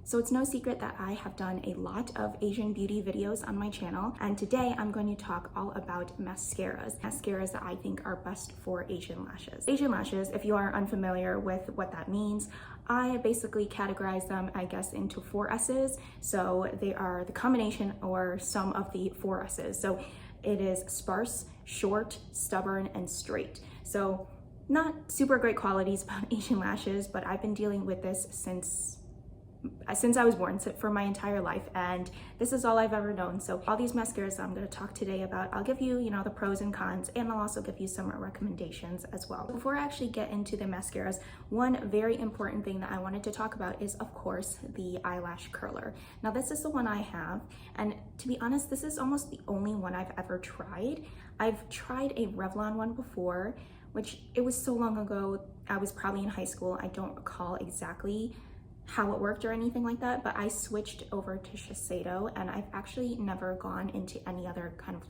So it's no secret that I have done a lot of Asian beauty videos on my channel, and today I'm going to talk all about mascaras. Mascaras that I think are best for Asian lashes. Asian lashes, if you are unfamiliar with what that means, I basically categorize them, I guess, into 4 S's. So they are the combination or sum of the 4 S's. So it is sparse, short, stubborn, and straight. So not super great qualities about Asian lashes, but I've been dealing with this since I was born, so for my entire life, and this is all I've ever known. So all these mascaras that I'm going to talk today about, I'll give you, the pros and cons, and I'll also give you some recommendations as well. Before I actually get into the mascaras, one very important thing that I wanted to talk about is, of course, the eyelash curler. Now this is the one I have, and to be honest, this is almost the only one I've ever tried. I've tried a Revlon one before, which it was so long ago. I was probably in high school. I don't recall exactly how it worked or anything like that, but I switched over to SHISEIDO, and I've actually never gone into any other kind of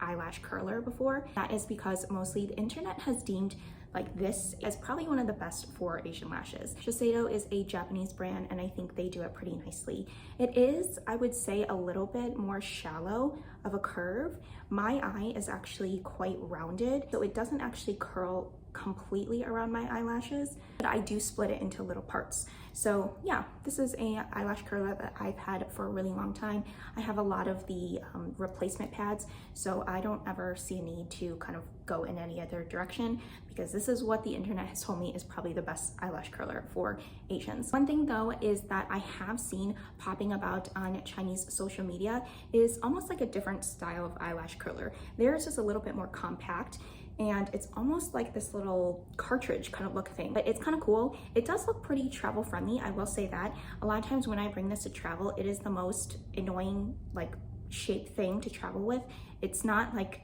eyelash curler before. That is because mostly the internet has deemed like this as probably one of the best for Asian lashes. SHISEIDO is a Japanese brand, and I think they do it pretty nicely. It is, I would say, a little bit more shallow of a curve. My eye is actually quite rounded, so it doesn't actually curl completely around my eyelashes, but I do split it into little parts. So yeah, this is a eyelash curler that I've had for a really long time. I have a lot of the replacement pads, so I don't ever see a need to kind of go in any other direction, because this is what the internet has told me is probably the best eyelash curler for Asians. One thing though is that I have seen popping about on Chinese social media is almost like a different style of eyelash curler. Theirs is a little bit more compact, and it's almost like this little cartridge kind of look thing, but it's kind of cool. It does look pretty travel friendly, I will say that. A lot of times when I bring this to travel, it is the most annoying like shaped thing to travel with. It's not like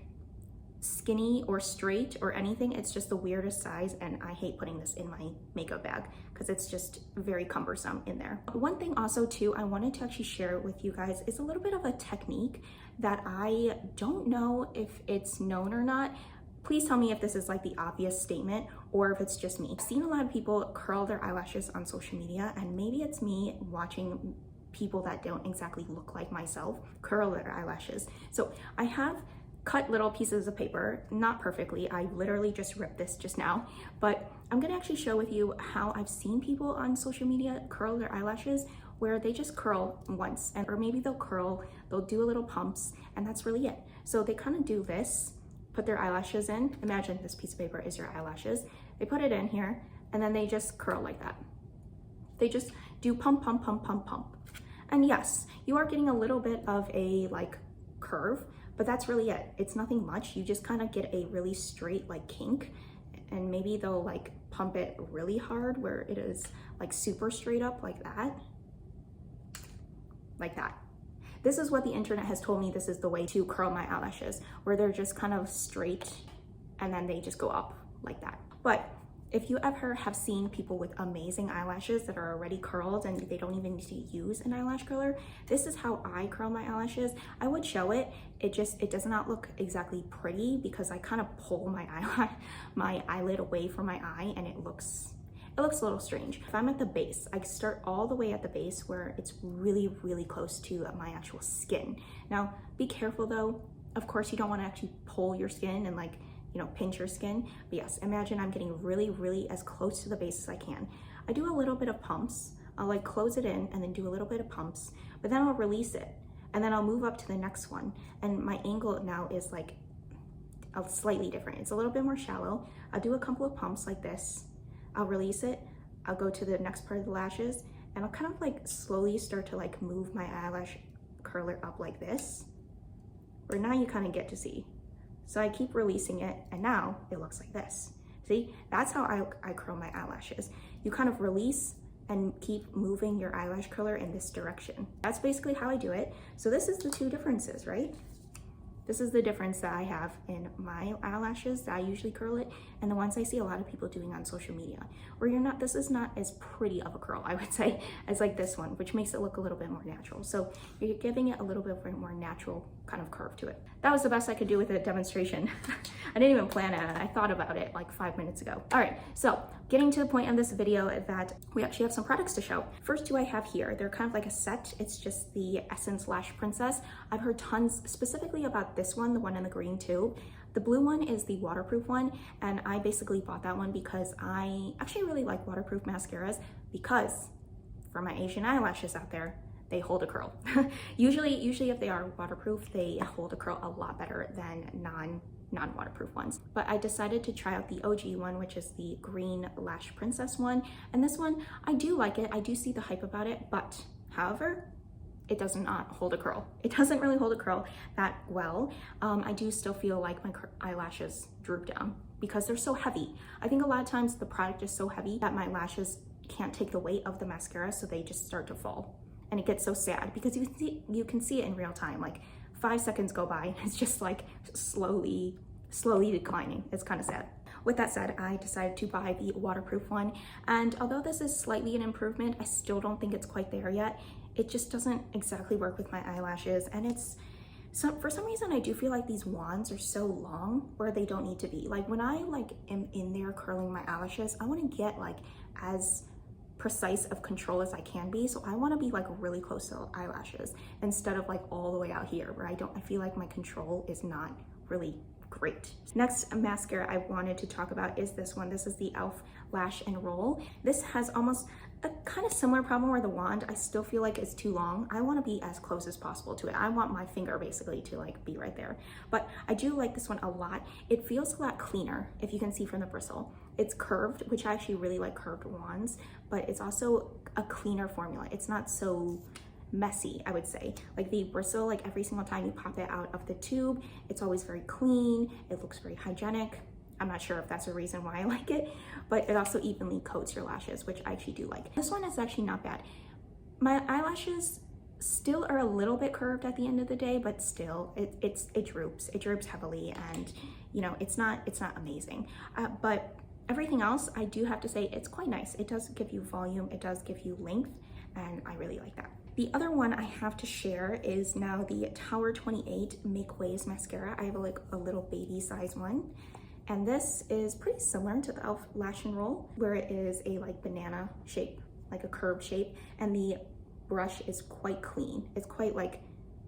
skinny or straight or anything, it's just the weirdest size, and I hate putting this in my makeup bag because it's just very cumbersome in there. One thing also too I wanted to actually share with you guys is a little bit of a technique that I don't know if it's known or not. Please tell me if this is like the obvious statement or if it's just me. I've seen a lot of people curl their eyelashes on social media, and maybe it's me watching people that don't exactly look like myself curl their eyelashes. So I have cut little pieces of paper, not perfectly. I literally just ripped this just now, but I'm gonna actually show with you how I've seen people on social media curl their eyelashes, where they just curl once, or maybe they'll do a little pumps, and that's really it. So they kind of do this, put their eyelashes in. Imagine this piece of paper is your eyelashes. They put it in here, and then they just curl like that. They just do pump, pump, pump, pump, pump. And yes, you are getting a little bit of a like curve, but that's really it. It's nothing much. You just kind of get a really straight like kink, and maybe they'll like pump it really hard where it is like super straight up like that. Like that. This is what the internet has told me this is the way to curl my eyelashes, where they're just kind of straight and then they just go up like that. But if you ever have seen people with amazing eyelashes that are already curled and they don't even need to use an eyelash curler, this is how I curl my eyelashes. I would show it. It does not look exactly pretty because I kind of pull my eyelid away from my eye, and it looks a little strange. If I'm at the base, I start all the way at the base where it's really, really close to my actual skin. Now, be careful though. Of course, you don't want to actually pull your skin and like, pinch your skin. But yes, imagine I'm getting really, really as close to the base as I can. I do a little bit of pumps. I'll like close it in and then do a little bit of pumps, but then I'll release it. And then I'll move up to the next one. And my angle now is like slightly different. It's a little bit more shallow. I'll do a couple of pumps like this. I'll release it, I'll go to the next part of the lashes, and I'll kind of like slowly start to like move my eyelash curler up like this, where now you kind of get to see. So I keep releasing it, and now it looks like this. See, that's how I curl my eyelashes. You kind of release and keep moving your eyelash curler in this direction. That's basically how I do it. So this is the 2 differences, right? This is the difference that I have in my eyelashes that I usually curl it and the ones I see a lot of people doing on social media, where this is not as pretty of a curl, I would say, as like this one, which makes it look a little bit more natural. So you're giving it a little bit more natural kind of curve to it. That was the best I could do with a demonstration. I didn't even plan it. I thought about it like 5 minutes ago. All right, so getting to the point of this video that we actually have some products to show. First two I have here, they're kind of like a set. It's just the Essence Lash Princess. I've heard tons specifically about this one, the one in the green tube. The blue one is the waterproof one, and I basically bought that one because I actually really like waterproof mascaras, because for my Asian eyelashes out there, they hold a curl. usually if they are waterproof, they hold a curl a lot better than non-waterproof ones. But I decided to try out the OG one, which is the green Lash Princess one. And this one, I do like it. I do see the hype about it, but however, it does not hold a curl. It doesn't really hold a curl that well. I do still feel like my eyelashes droop down because they're so heavy. I think a lot of times the product is so heavy that my lashes can't take the weight of the mascara, so they just start to fall. And it gets so sad because you can see it in real time. Like 5 seconds go by and it's just like slowly declining. It's kind of sad. With that said, I decided to buy the waterproof one. And although this is slightly an improvement, I still don't think it's quite there yet. It just doesn't exactly work with my eyelashes. And for some reason, I do feel like these wands are so long where they don't need to be. Like when I am in there curling my eyelashes, I want to get like as precise of control as I can be. So I want to be like really close to eyelashes instead of like all the way out here where I feel like my control is not really great. Next mascara I wanted to talk about is this one. This is the e.l.f. Lash and Roll. This has almost a kind of similar problem where the wand, I still feel like it's too long. I want to be as close as possible to it. I want my finger basically to like be right there. But I do like this one a lot. It feels a lot cleaner, if you can see from the bristle. It's curved, which I actually really like curved wands, but it's also a cleaner formula. It's not so messy, I would say. Like the bristle, like every single time you pop it out of the tube, it's always very clean. It looks very hygienic. I'm not sure if that's a reason why I like it, but it also evenly coats your lashes, which I actually do like. This one is actually not bad. My eyelashes still are a little bit curved at the end of the day, but still it droops. It droops heavily, and you know, it's not amazing. But everything else, I do have to say, it's quite nice. It does give you volume, it does give you length, and I really like that. The other one I have to share is now the Tower 28 MakeWaves mascara. I have a little baby size one. And this is pretty similar to the e.l.f. Lash and Roll, where it is a like banana shape, like a curved shape. And the brush is quite clean. It's quite like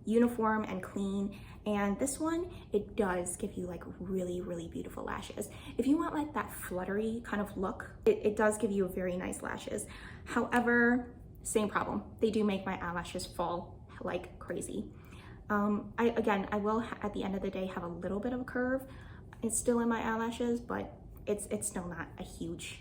uniform and clean. And this one, it does give you like really, really beautiful lashes. If you want like that fluttery kind of look, it does give you very nice lashes. However, same problem. They do make my eyelashes fall like crazy. I will at the end of the day have a little bit of a curve. It's still in my eyelashes, but it's still not a huge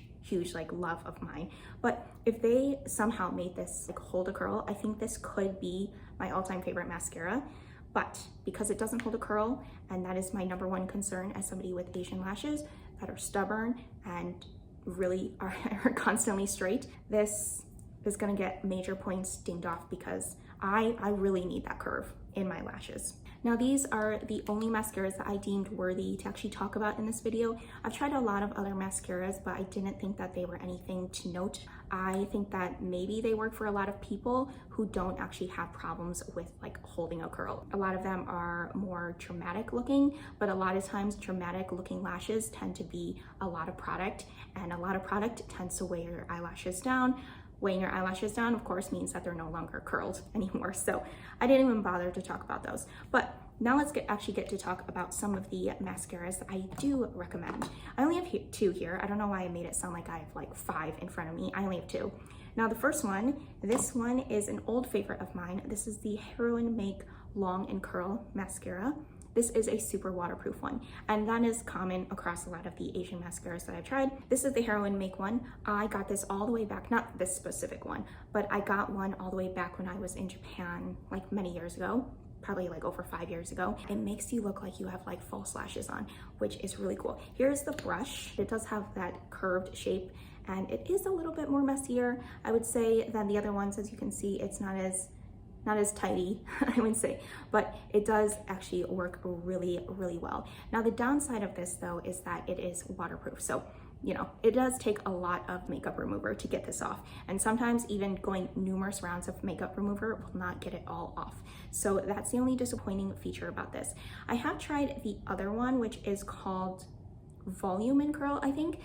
like love of mine. But if they somehow made this like hold a curl, I think this could be my all-time favorite mascara. But because it doesn't hold a curl, and that is my #1 concern as somebody with Asian lashes that are stubborn and really are constantly straight, this is gonna get major points dinged off because I really need that curve in my lashes. Now these are the only mascaras that I deemed worthy to actually talk about in this video. I've tried a lot of other mascaras, but I didn't think that they were anything to note. I think that maybe they work for a lot of people who don't actually have problems with like holding a curl. A lot of them are more dramatic looking, but a lot of times dramatic looking lashes tend to be a lot of product, and a lot of product tends to weigh your eyelashes down. Weighing your eyelashes down, of course, means that they're no longer curled anymore. So I didn't even bother to talk about those. But now let's actually get to talk about some of the mascaras that I do recommend. I only have 2 here. I don't know why I made it sound like I have like 5 in front of me. I only have 2. Now the first one, this one is an old favorite of mine. This is the HEROINE Make Long and Curl Mascara. This is a super waterproof one, and that is common across a lot of the Asian mascaras that I've tried. This is the HEROINE Make one. I got this all the way back, not this specific one, but I got one all the way back when I was in Japan, like many years ago, probably like over 5 years ago. It makes you look like you have like false lashes on, which is really cool. Here's the brush. It does have that curved shape, and it is a little bit more messier, I would say, than the other ones. As you can see, it's not as not as tidy, I would say, but it does actually work really, really well. Now, the downside of this though is that it is waterproof. So, you know, it does take a lot of makeup remover to get this off. And sometimes even going numerous rounds of makeup remover will not get it all off. So that's the only disappointing feature about this. I have tried the other one, which is called Volume and Curl, I think.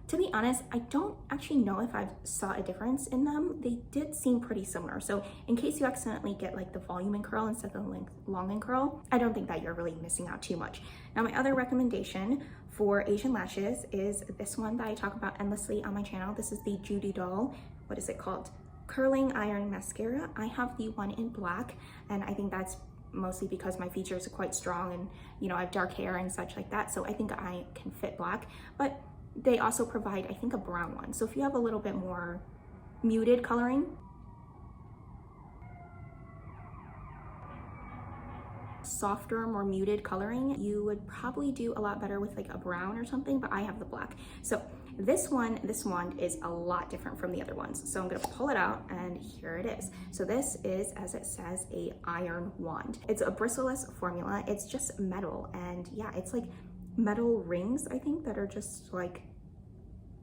To be honest, I don't actually know if I saw a difference in them. They did seem pretty similar. So in case you accidentally get like the volume and curl instead of the long and curl, I don't think that you're really missing out too much. Now, my other recommendation for Asian lashes is this one that I talk about endlessly on my channel. This is the JUDYDOLL, what is it called? Curling Iron Mascara. I have the one in black, and I think that's mostly because my features are quite strong and, you know, I have dark hair and such like that. So I think I can fit black, but they also provide, I think, a brown one. So if you have a little bit more muted coloring, softer, more muted coloring, you would probably do a lot better with like a brown or something, but I have the black. So this wand is a lot different from the other ones. So I'm gonna pull it out and here it is. So this is, as it says, a iron wand. It's a bristleless formula. It's just metal, and yeah, it's like metal rings, I think, that are just like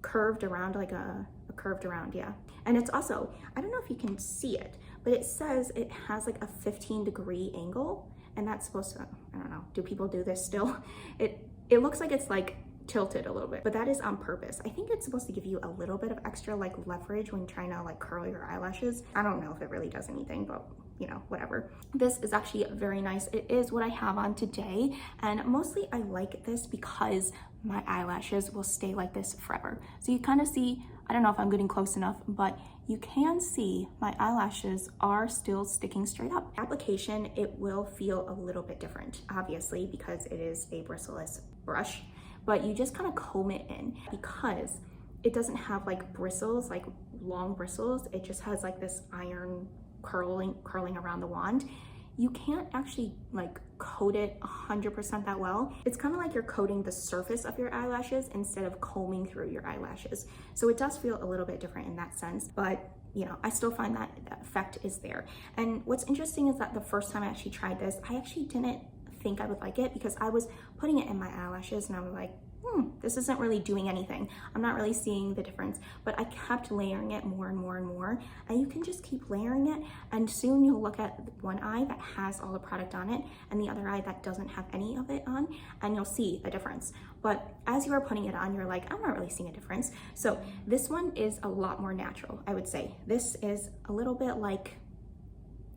curved around, like a curved around, yeah. And it's also, I don't know if you can see it, but it says it has like a 15-degree angle, and that's supposed to, I don't know, do people do this still? It looks like it's like tilted a little bit, but that is on purpose. I think it's supposed to give you a little bit of extra like leverage when trying to like curl your eyelashes. I don't know if it really does anything, but you know, whatever. This is actually very nice. It is what I have on today, and mostly I like this because my eyelashes will stay like this forever. So you kind of see, I don't know if I'm getting close enough, but you can see my eyelashes are still sticking straight up. Application, it will feel a little bit different, obviously, because it is a bristleless brush, but you just kind of comb it in because it doesn't have like bristles, like long bristles. It just has like this iron curling around the wand. You can't actually like coat it 100% that well. It's kind of like you're coating the surface of your eyelashes instead of combing through your eyelashes. So it does feel a little bit different in that sense, but you know, I still find that the effect is there. And what's interesting is that the first time I actually tried this, I actually didn't think I would like it because I was putting it in my eyelashes and I was like, this isn't really doing anything. I'm not really seeing the difference, but I kept layering it more and more and more. And you can just keep layering it, and soon you'll look at one eye that has all the product on it and the other eye that doesn't have any of it on, and you'll see a difference. But as you are putting it on, you're like, I'm not really seeing a difference. So this one is a lot more natural, I would say. This is a little bit like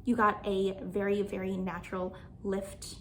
you got a very, very natural lift,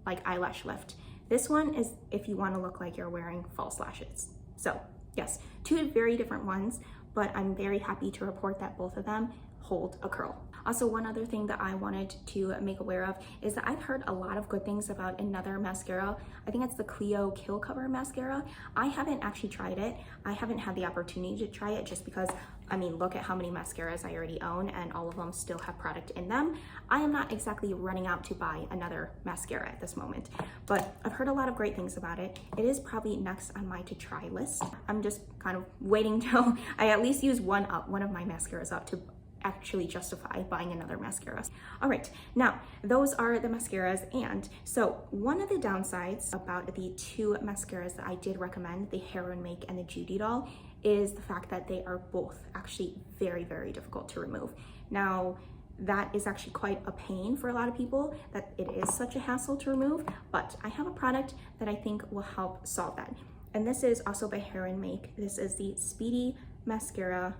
like eyelash lift. This one is if you want to look like you're wearing false lashes. So yes, two very different ones, but I'm very happy to report that both of them hold a curl. Also, one other thing that I wanted to make aware of is that I've heard a lot of good things about another mascara. I think it's the Clio Kill Cover mascara. I haven't actually tried it. I haven't had the opportunity to try it just because, I mean, look at how many mascaras I already own and all of them still have product in them. I am not exactly running out to buy another mascara at this moment, but I've heard a lot of great things about it. It is probably next on my to try list. I'm just kind of waiting till I at least use one of my mascaras up to actually justify buying another mascara. All right, now those are the mascaras. And so one of the downsides about the two mascaras that I did recommend, the HEROINE Make and the JUDYDOLL, is the fact that they are both actually very, very difficult to remove. Now, that is actually quite a pain for a lot of people, that it is such a hassle to remove, but I have a product that I think will help solve that. And this is also by HEROINE Make. This is the Speedy Mascara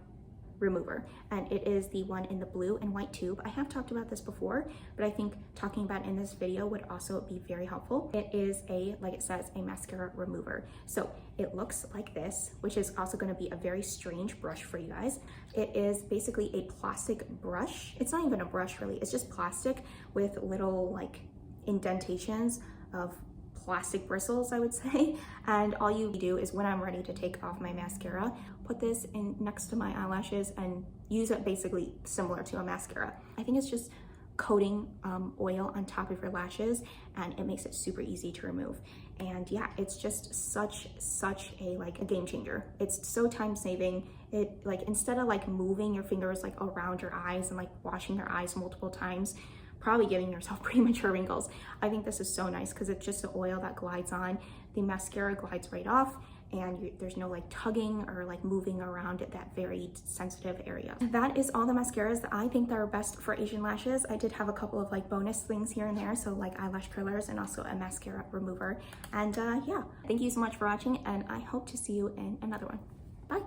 Remover, and it is the one in the blue and white tube. I have talked about this before, but I think talking about it in this video would also be very helpful. It is a, like it says, a mascara remover. So it looks like this, which is also going to be a very strange brush for you guys. It is basically a plastic brush. It's not even a brush really, it's just plastic with little like indentations of plastic bristles, I would say. And all you do is when I'm ready to take off my mascara, put this in next to my eyelashes and use it basically similar to a mascara. I think it's just coating oil on top of your lashes, and it makes it super easy to remove. And yeah, it's just such a like a game changer. It's so time saving. It like, instead of like moving your fingers like around your eyes and like washing your eyes multiple times, probably giving yourself premature wrinkles, I think this is so nice because it's just the oil that glides on. The mascara glides right off, and there's no like tugging or like moving around that very sensitive area. That is all the mascaras that I think that are best for Asian lashes. I did have a couple of like bonus things here and there, so like eyelash curlers and also a mascara remover. And yeah, thank you so much for watching, and I hope to see you in another one. Bye.